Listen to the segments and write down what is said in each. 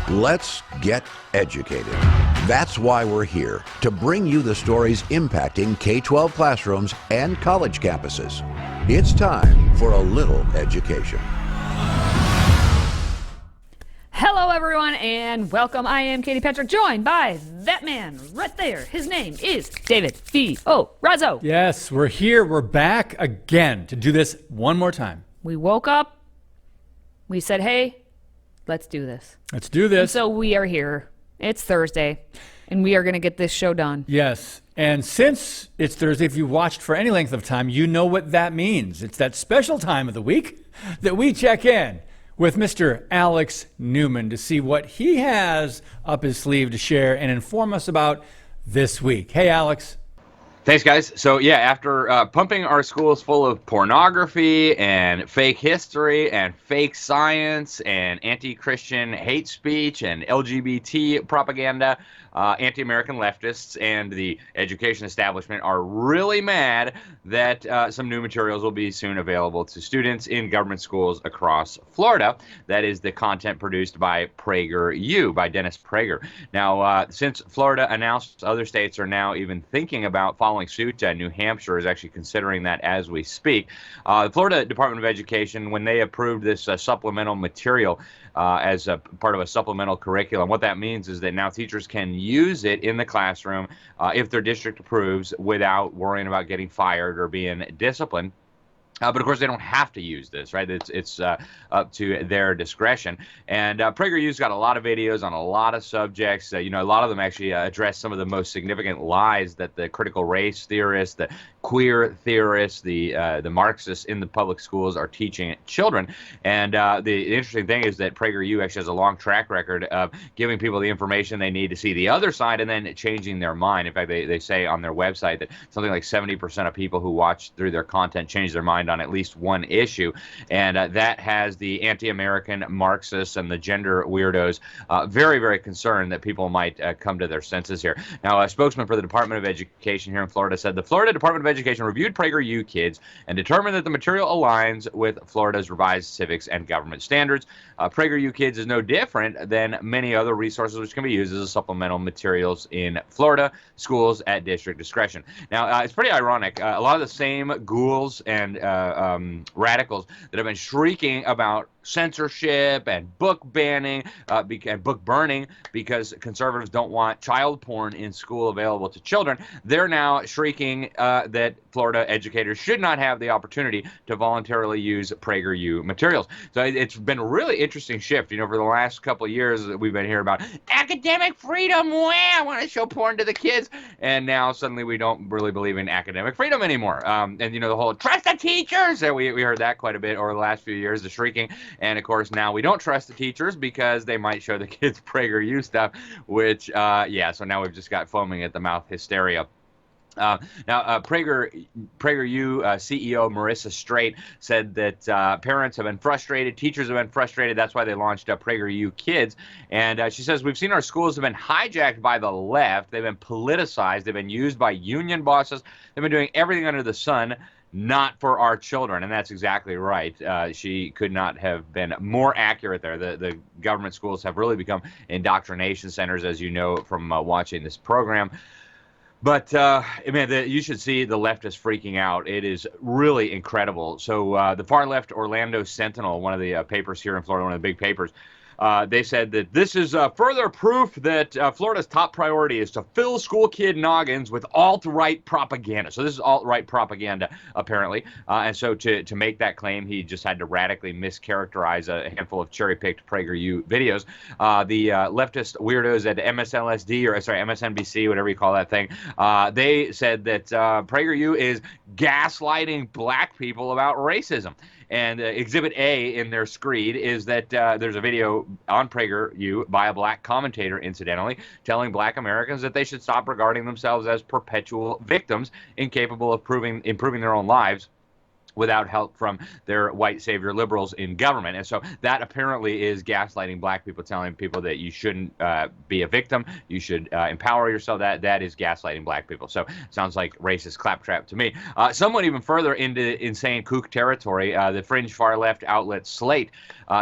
Let's get educated. That's why we're here, to bring you the stories impacting K-12 classrooms and college campuses. It's time for a little education. Hello, everyone, and welcome. I am Katie Patrick, joined by that man right there. His name is David D.O. Razzo. Yes, we're here. We're back again to do this one more time. We woke up. We said, hey, let's do this. Let's do this. And so we are here. It's Thursday, and we are going to get this show done. Yes, and since it's Thursday, if you've watched for any length of time, you know what that means. It's that special time of the week that we check in with Mr. Alex Newman to see what he has up his sleeve to share and inform us about this week. Hey, Alex. Thanks, guys. So, yeah, after pumping our schools full of pornography and fake history and fake science and anti-Christian hate speech and LGBT propaganda, anti-American leftists and the education establishment are really mad that some new materials will be soon available to students in government schools across Florida. That is the content produced by PragerU, by Dennis Prager. Now, since Florida announced other states are now even thinking about following suit, New Hampshire is actually considering that as we speak. The Florida Department of Education, when they approved this supplemental material as a part of a supplemental curriculum, what that means is that now teachers can use it in the classroom if their district approves without worrying about getting fired or being disciplined. But of course, they don't have to use this, right? It's up to their discretion. And PragerU's got a lot of videos on a lot of subjects. A lot of them actually address some of the most significant lies that the critical race theorists, the queer theorists, the Marxists in the public schools are teaching children. And the interesting thing is that PragerU actually has a long track record of giving people the information they need to see the other side and then changing their mind. In fact, they say on their website that something like 70% of people who watch through their content change their mind on at least one issue, and that has the anti-American Marxists and the gender weirdos very, very concerned that people might come to their senses here. Now, a spokesman for the Department of Education here in Florida said the Florida Department of Education reviewed PragerU Kids and determined that the material aligns with Florida's revised civics and government standards. PragerU Kids is no different than many other resources which can be used as supplemental materials in Florida schools at district discretion. Now, it's pretty ironic. A lot of the same ghouls and radicals that have been shrieking about censorship and book banning and book burning because conservatives don't want child porn in school available to children, they're now shrieking that Florida educators should not have the opportunity to voluntarily use PragerU materials. So it's been a really interesting shift. For the last couple of years we've been hearing about academic freedom. I want to show porn to the kids. And now suddenly we don't really believe in academic freedom anymore. And the whole trust the teachers, we heard that quite a bit over the last few years, the shrieking. And of course, now we don't trust the teachers because they might show the kids PragerU stuff, which, so now we've just got foaming at the mouth hysteria. Now, PragerU CEO Marissa Straight said that parents have been frustrated, teachers have been frustrated. That's why they launched PragerU Kids. And she says, we've seen our schools have been hijacked by the left. They've been politicized. They've been used by union bosses. They've been doing everything under the sun, not for our children. And that's exactly right. She could not have been more accurate there. The government schools have really become indoctrination centers, as you know from watching this program. But, you should see the leftists freaking out. It is really incredible. So the far left Orlando Sentinel, one of the papers here in Florida, one of the big papers, they said that this is further proof that Florida's top priority is to fill school kid noggins with alt-right propaganda. So this is alt-right propaganda, apparently. And so to make that claim, he just had to radically mischaracterize a handful of cherry-picked PragerU videos. The leftist weirdos at MSNBC, whatever you call that thing, they said that PragerU is gaslighting black people about racism. And Exhibit A in their screed is that there's a video on PragerU by a black commentator, incidentally, telling black Americans that they should stop regarding themselves as perpetual victims incapable of improving their own lives. without help from their white savior liberals in government. And so that apparently is gaslighting black people, telling people that you shouldn't be a victim, you should empower yourself. That is gaslighting black people. So sounds like racist claptrap to me. Somewhat even further into insane kook territory, the fringe far left outlet Slate,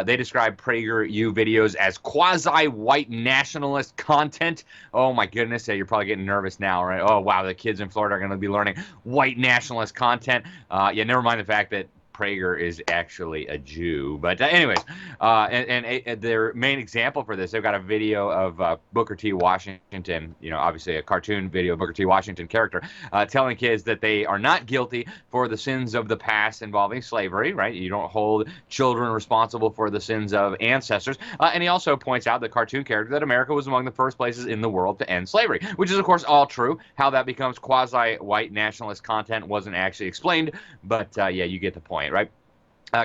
they describe PragerU videos as quasi-white nationalist content. Oh my goodness, you're probably getting nervous now, right? Oh wow, the kids in Florida are going to be learning white nationalist content. Yeah, never mind the fact that Prager is actually a Jew. But anyways, and their main example for this, they've got a video of Booker T. Washington, obviously a cartoon video of Booker T. Washington character, telling kids that they are not guilty for the sins of the past involving slavery, right? You don't hold children responsible for the sins of ancestors. And he also points out, the cartoon character, that America was among the first places in the world to end slavery, which is, of course, all true. How that becomes quasi-white nationalist content wasn't actually explained, but yeah, you get the point. Right?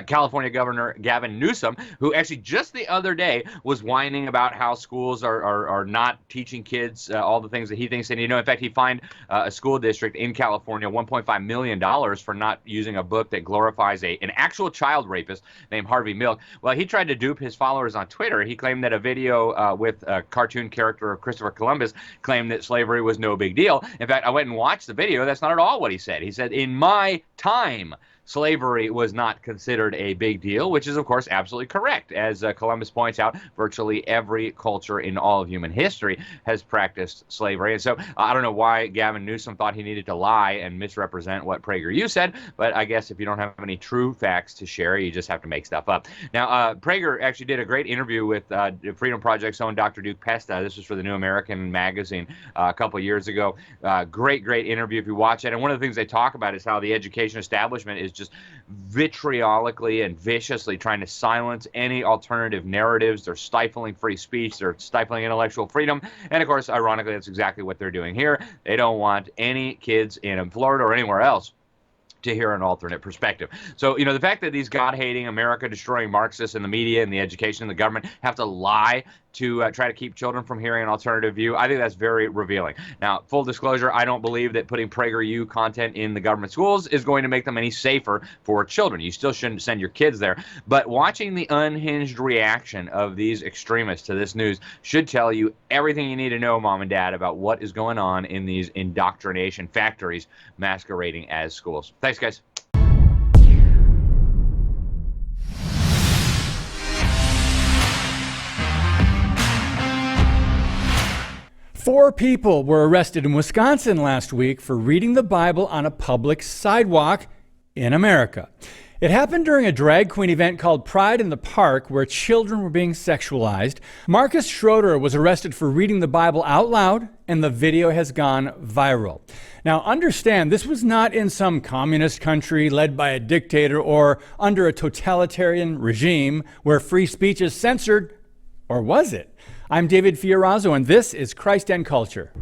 California Governor Gavin Newsom, who actually just the other day was whining about how schools are not teaching kids all the things that he thinks they need. In fact, he fined a school district in California $1.5 million for not using a book that glorifies an actual child rapist named Harvey Milk. Well, he tried to dupe his followers on Twitter. He claimed that a video with a cartoon character of Christopher Columbus claimed that slavery was no big deal. In fact, I went and watched the video. That's not at all what he said. He said, "In my time, slavery was not considered a big deal," which is, of course, absolutely correct. As Columbus points out, virtually every culture in all of human history has practiced slavery. And so I don't know why Gavin Newsom thought he needed to lie and misrepresent what PragerU said, but I guess if you don't have any true facts to share, you just have to make stuff up. Now, Prager actually did a great interview with Freedom Project's own Dr. Duke Pesta. This was for the New American magazine a couple years ago. Great interview if you watch it. And one of the things they talk about is how the education establishment is just vitriolically and viciously trying to silence any alternative narratives. They're stifling free speech. They're stifling intellectual freedom. And of course, ironically, that's exactly what they're doing here. They don't want any kids in Florida or anywhere else to hear an alternate perspective. So, the fact that these God-hating, America-destroying Marxists in the media and the education and the government have to lie to try to keep children from hearing an alternative view, I think that's very revealing. Now, full disclosure, I don't believe that putting PragerU content in the government schools is going to make them any safer for children. You still shouldn't send your kids there. But watching the unhinged reaction of these extremists to this news should tell you everything you need to know, Mom and Dad, about what is going on in these indoctrination factories masquerading as schools. Thanks, guys. 4 people were arrested in Wisconsin last week for reading the Bible on a public sidewalk in America. It happened during a drag queen event called Pride in the Park, where children were being sexualized. Marcus Schroeder was arrested for reading the Bible out loud, and the video has gone viral. Now, understand, this was not in some communist country led by a dictator or under a totalitarian regime where free speech is censored, or was it? I'm David Fiorazzo, and this is Christ and Culture.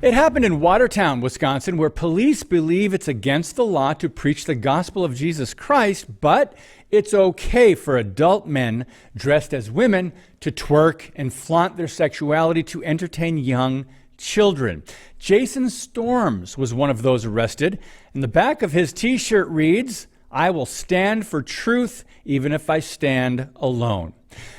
It happened in Watertown, Wisconsin, where police believe it's against the law to preach the gospel of Jesus Christ, but it's okay for adult men dressed as women to twerk and flaunt their sexuality to entertain young children. Jason Storms was one of those arrested, and the back of his t-shirt reads, "I will stand for truth even if I stand alone."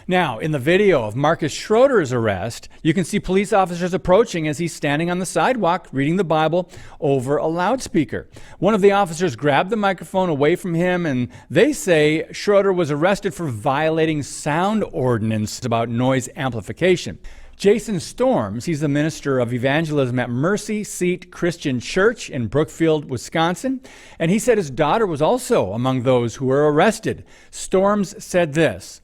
Now, in the video of Marcus Schroeder's arrest, you can see police officers approaching as he's standing on the sidewalk reading the Bible over a loudspeaker. One of the officers grabbed the microphone away from him, and they say Schroeder was arrested for violating sound ordinance about noise amplification. Jason Storms, he's the minister of evangelism at Mercy Seat Christian Church in Brookfield, Wisconsin, and he said his daughter was also among those who were arrested. Storms said this: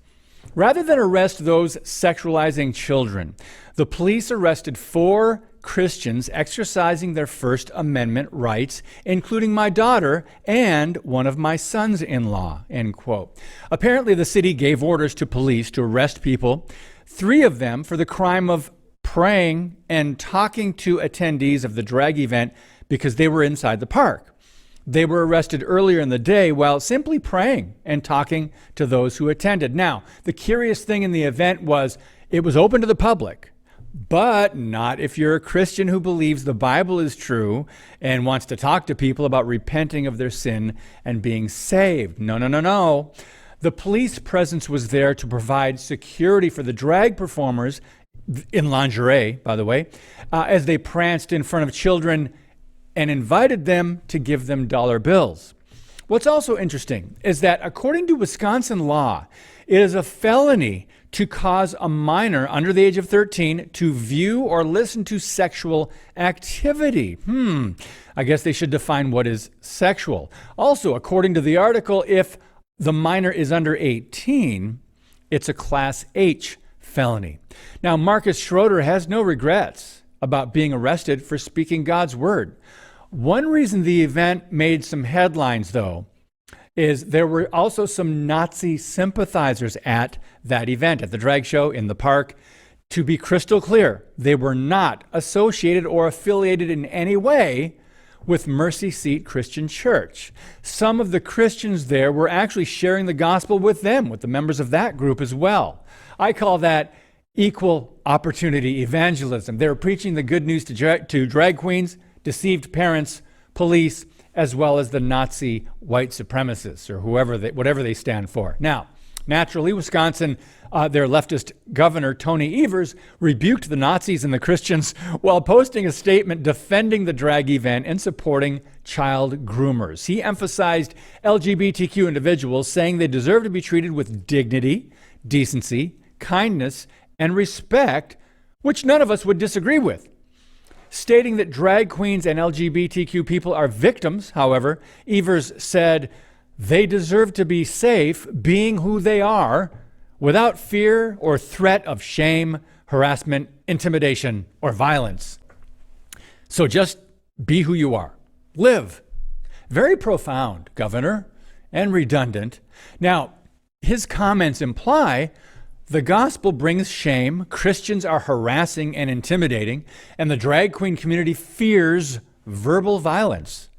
"Rather than arrest those sexualizing children, the police arrested 4 Christians exercising their First Amendment rights, including my daughter and one of my sons-in-law," end quote. Apparently, the city gave orders to police to arrest people, 3 of them for the crime of praying and talking to attendees of the drag event because they were inside the park. They were arrested earlier in the day while simply praying and talking to those who attended. Now, the curious thing in the event was it was open to the public, but not if you're a Christian who believes the Bible is true and wants to talk to people about repenting of their sin and being saved. No, no, no, no. The police presence was there to provide security for the drag performers, in lingerie, by the way, as they pranced in front of children and invited them to give them dollar bills. What's also interesting is that according to Wisconsin law, it is a felony to cause a minor under the age of 13 to view or listen to sexual activity. I guess they should define what is sexual. Also, according to the article, if the minor is under 18, it's a Class H felony. Now, Marcus Schroeder has no regrets about being arrested for speaking God's word. One reason the event made some headlines, though, is there were also some Nazi sympathizers at that event, at the drag show in the park. To be crystal clear, they were not associated or affiliated in any way with Mercy Seat Christian Church. Some of the Christians there were actually sharing the gospel with them, with the members of that group as well. I call that equal opportunity evangelism. They were preaching the good news to drag queens, deceived parents, police, as well as the Nazi white supremacists, or whatever they stand for. Now, naturally, Wisconsin, their leftist governor, Tony Evers, rebuked the Nazis and the Christians while posting a statement defending the drag event and supporting child groomers. He emphasized LGBTQ individuals, saying they deserve to be treated with dignity, decency, kindness, and respect, which none of us would disagree with. Stating that drag queens and LGBTQ people are victims, however, Evers said they deserve to be safe being who they are without fear or threat of shame, harassment, intimidation, or violence. So just be who you are. Live. Very profound, Governor, and redundant. Now, his comments imply the gospel brings shame, Christians are harassing and intimidating, and the drag queen community fears verbal violence.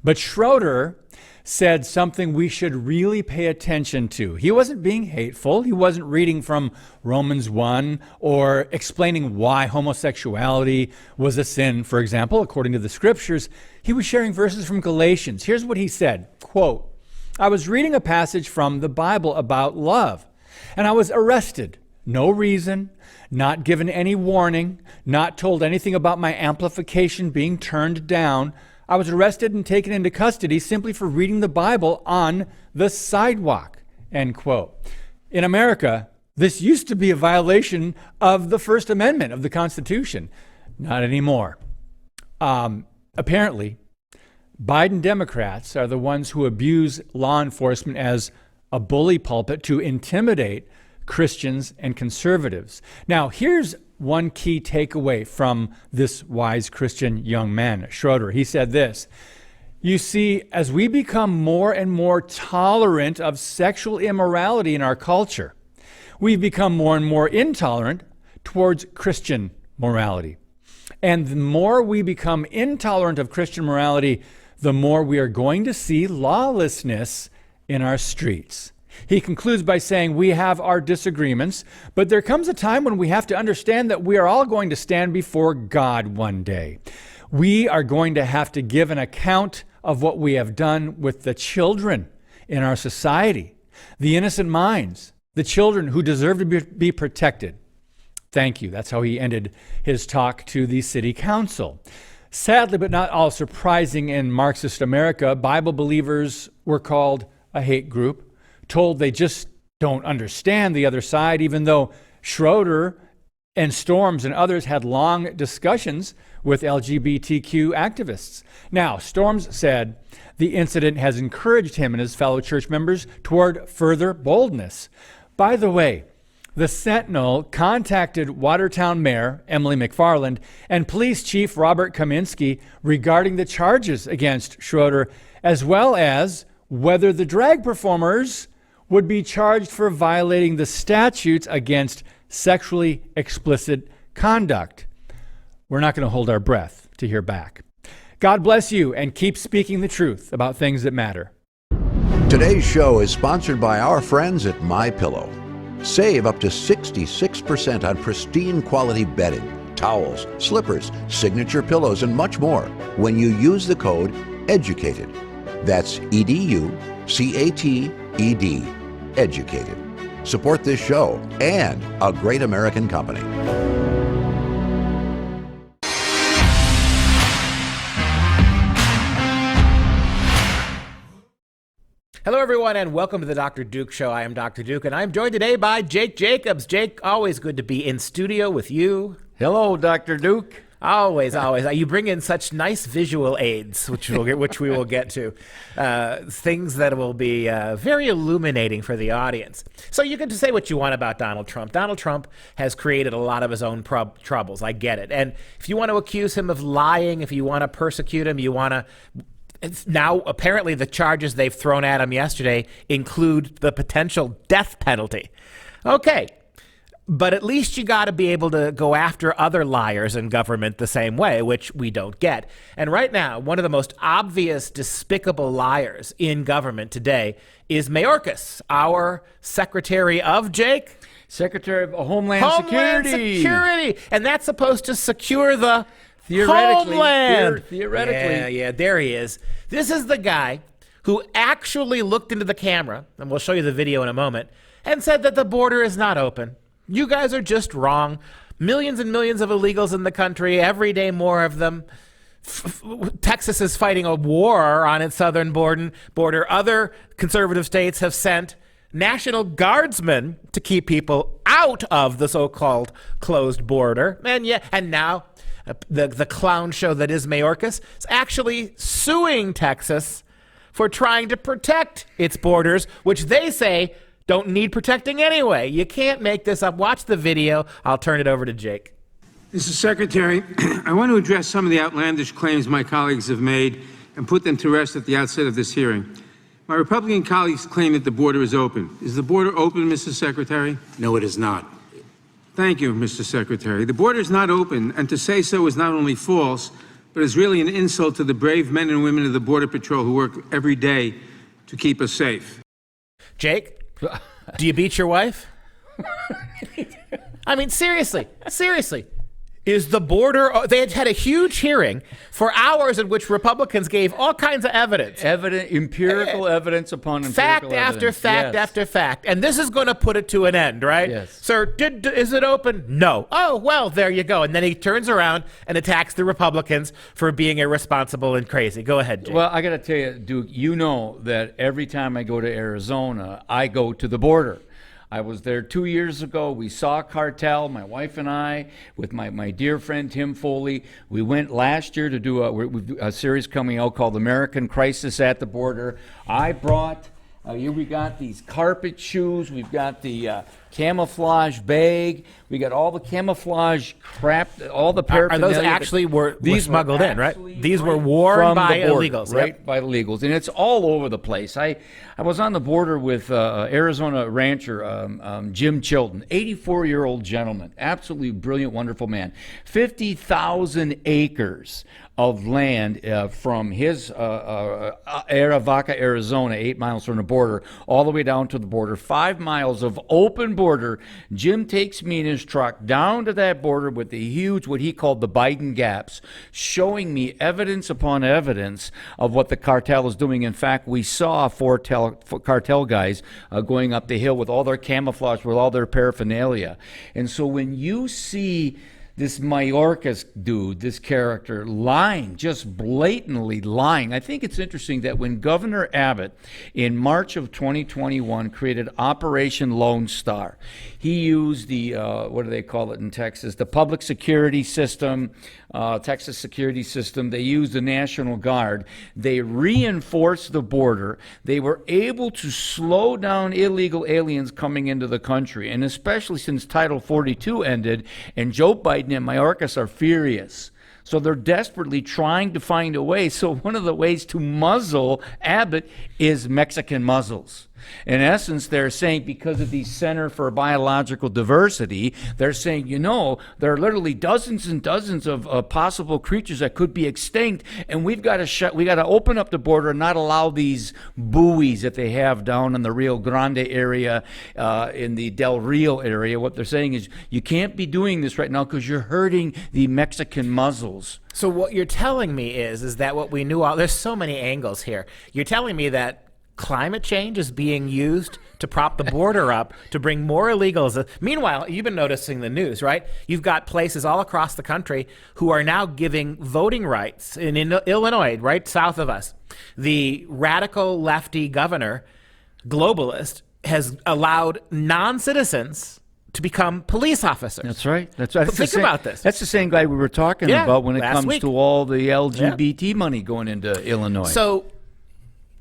But Schroeder said something we should really pay attention to. He wasn't being hateful. He wasn't reading from Romans 1 or explaining why homosexuality was a sin, for example, according to the scriptures. He was sharing verses from Galatians. Here's what he said, quote, "I was reading a passage from the Bible about love, and I was arrested. No reason, not given any warning, not told anything about my amplification being turned down. I was arrested and taken into custody simply for reading the Bible on the sidewalk," end quote. In America, this used to be a violation of the First Amendment of the Constitution. Not anymore. Apparently, Biden Democrats are the ones who abuse law enforcement as a bully pulpit to intimidate Christians and conservatives. Now, here's one key takeaway from this wise Christian young man, Schroeder. He said this: you see, as we become more and more tolerant of sexual immorality in our culture, we've become more and more intolerant towards Christian morality. And the more we become intolerant of Christian morality, the more we are going to see lawlessness in our streets. He concludes by saying we have our disagreements, but there comes a time when we have to understand that we are all going to stand before God one day. We are going to have to give an account of what we have done with the children in our society, the innocent minds, the children who deserve to be protected. Thank you. That's how he ended his talk to the city council. Sadly, but not all surprising, in Marxist America, Bible believers were called a hate group, told they just don't understand the other side, even though Schroeder and Storms and others had long discussions with LGBTQ activists. Now, Storms said the incident has encouraged him and his fellow church members toward further boldness. By the way, the Sentinel contacted Watertown Mayor Emily McFarland and Police Chief Robert Kaminsky regarding the charges against Schroeder, as well as whether the drag performers would be charged for violating the statutes against sexually explicit conduct. We're not going to hold our breath to hear back. God bless you, and keep speaking the truth about things that matter. Today's show is sponsored by our friends at MyPillow. Save up to 66% on pristine quality bedding, towels, slippers, signature pillows, and much more when you use the code EDUCATED. That's EDUCATED. Educated. Support this show and a great American company. Hello, everyone, and welcome to the Dr. Duke Show. I am Dr. Duke, and I'm joined today by Jake Jacobs. Jake, always good to be in studio with you. Hello, Dr. Duke. Always, always. You bring in such nice visual aids, which we will get to, things that will be very illuminating for the audience. So you can say what you want about Donald Trump. Donald Trump has created a lot of his own troubles. I get it. And if you want to accuse him of lying, if you want to persecute him, you want to... Now, apparently, the charges they've thrown at him yesterday include the potential death penalty. Okay. But at least you got to be able to go after other liars in government the same way, which we don't get. And right now, one of the most obvious, despicable liars in government today is Mayorkas, our Secretary of Jake. Secretary of Homeland Security. And that's supposed to secure the Theoretically. homeland. Theoretically. Yeah, there he is. This is the guy who actually looked into the camera, and we'll show you the video in a moment, and said that the border is not open. You guys are just wrong. Millions and millions of illegals in the country, every day more of them. Texas is fighting a war on its southern border. Other conservative states have sent National Guardsmen to keep people out of the so-called closed border. And now the clown show that is Mayorkas is actually suing Texas for trying to protect its borders, which they say don't need protecting anyway. You can't make this up. Watch the video. I'll turn it over to Jake. Mr. Secretary, I want to address some of the outlandish claims my colleagues have made and put them to rest at the outset of this hearing. My Republican colleagues claim that the border is open. Is the border open, Mr. Secretary? No, it is not. Thank you, Mr. Secretary. The border is not open, and to say so is not only false, but is really an insult to the brave men and women of the Border Patrol who work every day to keep us safe. Jake, do you beat your wife? I mean, seriously. Is the border... They had a huge hearing for hours in which Republicans gave all kinds of evidence. Empirical evidence upon empirical fact after evidence. fact after fact. And this is going to put it to an end, right? Yes. Sir, is it open? No. Oh, well, there you go. And then he turns around and attacks the Republicans for being irresponsible and crazy. Go ahead, Jake. Well, I got to tell you, Duke, you know that every time I go to Arizona, I go to the border. I was there 2 years ago. We saw a cartel, my wife and I, with my dear friend Tim Foley. We went last year to do a series coming out called American Crisis at the Border. I brought, here we got these carpet shoes. We've got the camouflage bag. We got all the camouflage crap, all the paraphernalia. Are those actually were smuggled in, right? These were worn by illegals. Right, yep. By illegals. And it's all over the place. I was on the border with Arizona rancher Jim Chilton, 84-year-old gentleman, absolutely brilliant, wonderful man. 50,000 acres of land from his Arivaca, Arizona, 8 miles from the border, all the way down to the border, 5 miles of open border. Jim takes me in his truck down to that border with the huge, what he called the Biden gaps, showing me evidence upon evidence of what the cartel is doing. In fact, we saw four cartel guys going up the hill with all their camouflage, with all their paraphernalia. And so when you see this Mayorkas dude, this character, lying, just blatantly lying. I think it's interesting that when Governor Abbott, in March of 2021, created Operation Lone Star, he used the, what do they call it in Texas, the public security system, Texas security system. They used the National Guard. They reinforced the border. They were able to slow down illegal aliens coming into the country, and especially since Title 42 ended, and Joe Biden and Mayorkas are furious. So they're desperately trying to find a way. So one of the ways to muzzle Abbott is Mexican muzzles. In essence, they're saying because of the Center for Biological Diversity, they're saying, there are literally dozens and dozens of possible creatures that could be extinct, and we got to open up the border and not allow these buoys that they have down in the Rio Grande area, in the Del Rio area. What they're saying is you can't be doing this right now because you're hurting the Mexican muzzles. So what you're telling me is that what we knew there's so many angles here. You're telling me that climate change is being used to prop the border up to bring more illegals. Meanwhile, you've been noticing the news, right? You've got places all across the country who are now giving voting rights. In Illinois, right south of us, the radical lefty governor, globalist, has allowed non-citizens to become police officers. That's right. That's right. Think about this. That's the same guy we were talking about when it comes week. to all the LGBT money going into Illinois. So,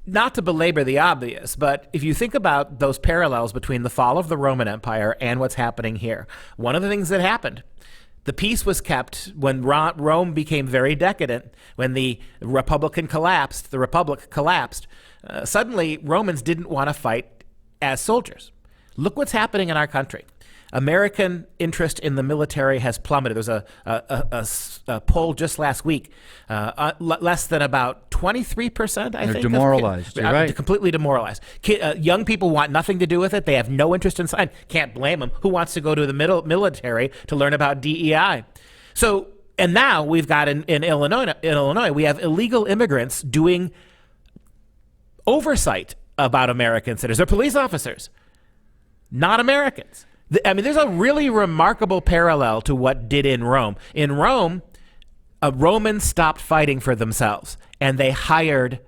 not to belabor the obvious, but if you think about those parallels between the fall of the Roman Empire and what's happening here, one of the things that happened, the peace was kept when Rome became very decadent, when the Republic collapsed. Suddenly, Romans didn't want to fight as soldiers. Look what's happening in our country. American interest in the military has plummeted. There was a poll just last week. Less than about 23%, I think. They're demoralized. You're right. Completely demoralized. Young people want nothing to do with it. They have no interest in science. Can't blame them. Who wants to go to the military to learn about DEI? So, and now we've got in Illinois, we have illegal immigrants doing oversight about American citizens. They're police officers, not Americans. I mean, there's a really remarkable parallel to what did in Rome. In Rome, Romans stopped fighting for themselves, and they hired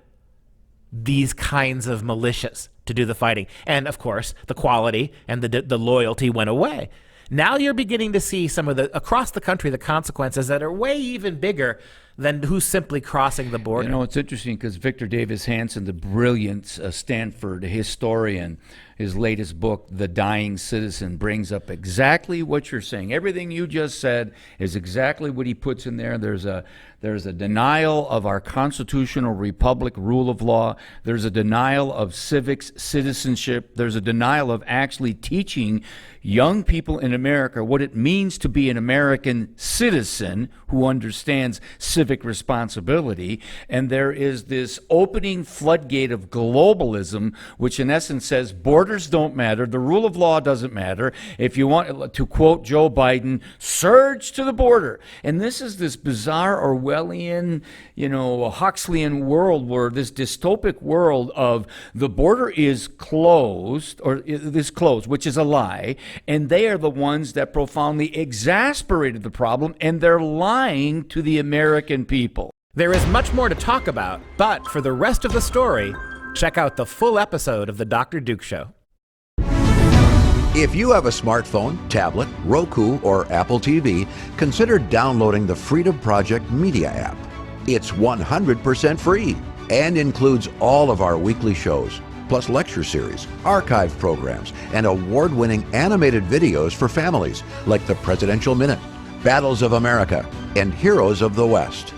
these kinds of militias to do the fighting. And, of course, the quality and the loyalty went away. Now you're beginning to see some of across the country, the consequences that are way even bigger than who's simply crossing the border. It's interesting because Victor Davis Hanson, the brilliant Stanford historian, his latest book, The Dying Citizen, brings up exactly what you're saying. Everything you just said is exactly what he puts in there. There's a denial of our constitutional republic rule of law. There's a denial of civics, citizenship. There's a denial of actually teaching young people in America what it means to be an American citizen who understands civic responsibility. And there is this opening floodgate of globalism, which in essence says borders don't matter, the rule of law doesn't matter. If you want to quote Joe Biden, surge to the border. And this is this bizarre Orwellian, Huxleyan world, where this dystopic world of the border is closed, or is closed, which is a lie. And they are the ones that profoundly exasperated the problem, and they're lying to the American people. There is much more to talk about, but for the rest of the story, check out the full episode of The Dr. Duke Show. If you have a smartphone, tablet, Roku, or Apple TV, consider downloading the FreedomProject Media app. It's 100% free and includes all of our weekly shows, plus lecture series, archive programs, and award-winning animated videos for families like the Presidential Minute, Battles of America, and Heroes of the West.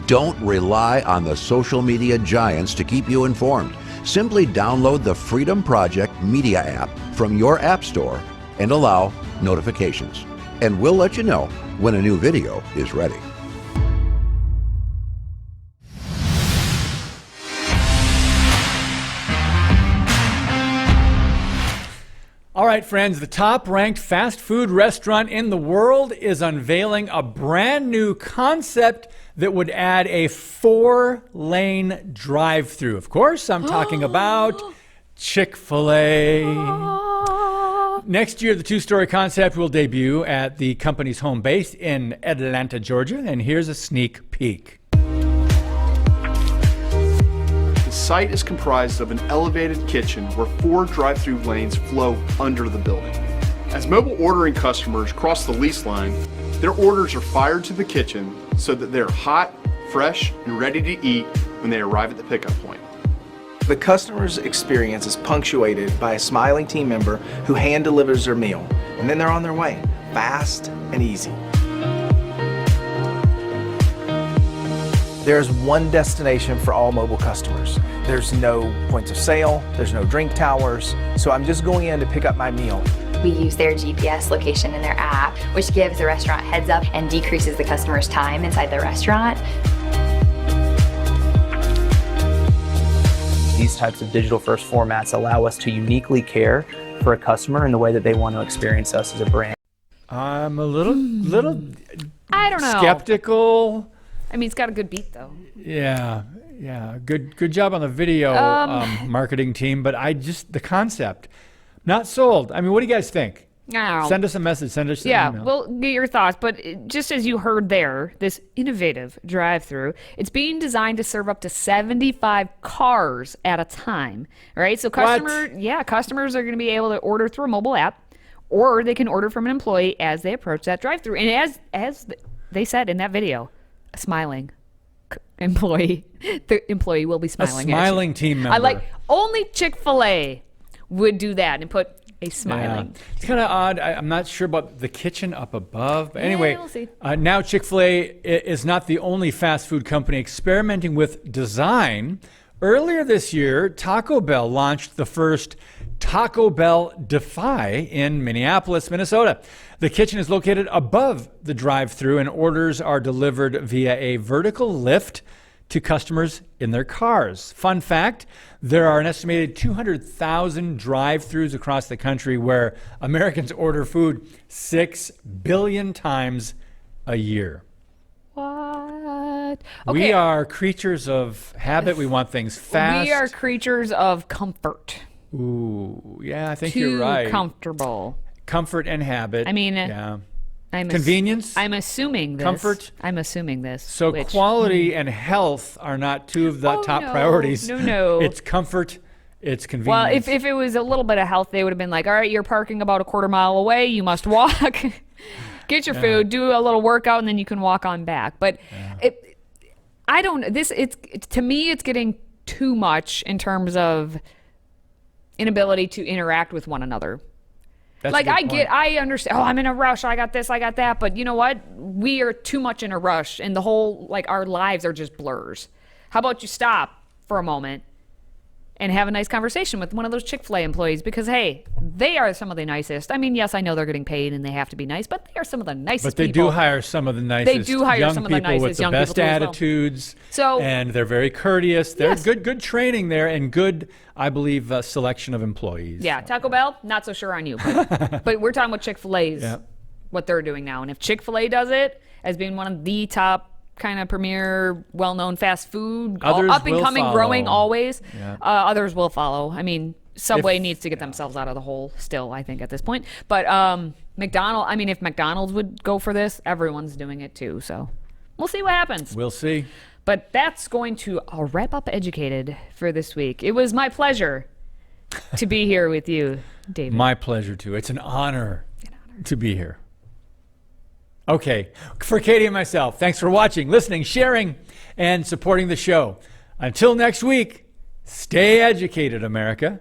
Don't rely on the social media giants to keep you informed. Simply download the Freedom Project Media app from your app store and allow notifications. And we'll let you know when a new video is ready. All right, friends, the top-ranked fast food restaurant in the world is unveiling a brand new concept that would add a 4-lane drive-through. Of course, I'm talking about ChickfilA. Next year, the 2-story concept will debut at the company's home base in Atlanta, Georgia, and here's a sneak peek. The site is comprised of an elevated kitchen where 4 drive-through lanes flow under the building. As mobile ordering customers cross the lease line, their orders are fired to the kitchen so that they're hot, fresh, and ready to eat when they arrive at the pickup point. The customer's experience is punctuated by a smiling team member who hand delivers their meal, and then they're on their way, fast and easy. There's one destination for all mobile customers. There's no points of sale, there's no drink towers, so I'm just going in to pick up my meal. We use their GPS location in their app, which gives the restaurant heads up and decreases the customer's time inside the restaurant. These types of digital first formats allow us to uniquely care for a customer in the way that they want to experience us as a brand. I'm a little I don't know. skeptical. I mean, it's got a good beat though. Yeah. Good job on the video marketing team, but the concept, not sold. I mean, what do you guys think? I don't know. Send us a message. Send us an email. We'll get your thoughts. But just as you heard there, this innovative drive-through, it's being designed to serve up to 75 cars at a time. Right? So customers are going to be able to order through a mobile app, or they can order from an employee as they approach that drive-through. And as they said in that video, a smiling employee, the employee will be smiling. A smiling team member. Only Chick-fil-A would do that and put a smiling. Yeah. It's kind of odd. I'm not sure about the kitchen up above. But anyway, we'll see. Now Chick-fil-A is not the only fast food company experimenting with design. Earlier this year, Taco Bell launched the first Taco Bell Defy in Minneapolis, Minnesota. The kitchen is located above the drive-thru, and orders are delivered via a vertical lift to customers in their cars. Fun fact, there are an estimated 200,000 drive-thrus across the country where Americans order food 6 billion times a year. What? We are creatures of habit. We want things fast. We are creatures of comfort. Ooh, yeah, I think Too you're right. comfortable. Comfort and habit. I mean, yeah. Convenience. I'm assuming this. Comfort. I'm assuming this. So quality and health are not two of the top priorities. No. It's comfort. It's convenience. Well, if it was a little bit of health, they would have been like, all right, you're parking about a quarter mile away. You must walk. Get your food, do a little workout, and then you can walk on back. But to me, it's getting too much in terms of inability to interact with one another. That's like I understand. Oh, I'm in a rush. I got this. I got that. But you know what? We are too much in a rush, and the whole our lives are just blurs. How about you stop for a moment and have a nice conversation with one of those Chick-fil-A employees? Because hey, they are some of the nicest. I mean, yes, I know they're getting paid and they have to be nice, but they are some of the nicest. But they people. do hire some of the nicest. They do hire young some of the people nicest with the young best people too as well. attitudes. So and they're very courteous. They're Yes. good training there, and good, I believe, selection of employees. Yeah, Taco Bell, not so sure on you, but we're talking about Chick-fil-A's, what they're doing now. And if Chick-fil-A does it as being one of the top kind of premier, well-known fast food, up and coming, growing always, others will follow. I mean, Subway needs to get themselves out of the hole still, I think, at this point. But if McDonald's would go for this, everyone's doing it too. So we'll see what happens. We'll see. But that's going to wrap up Educated for this week. It was my pleasure to be here with you, David. My pleasure, too. It's an honor to be here. Okay, for Katie and myself, thanks for watching, listening, sharing, and supporting the show. Until next week, stay educated, America.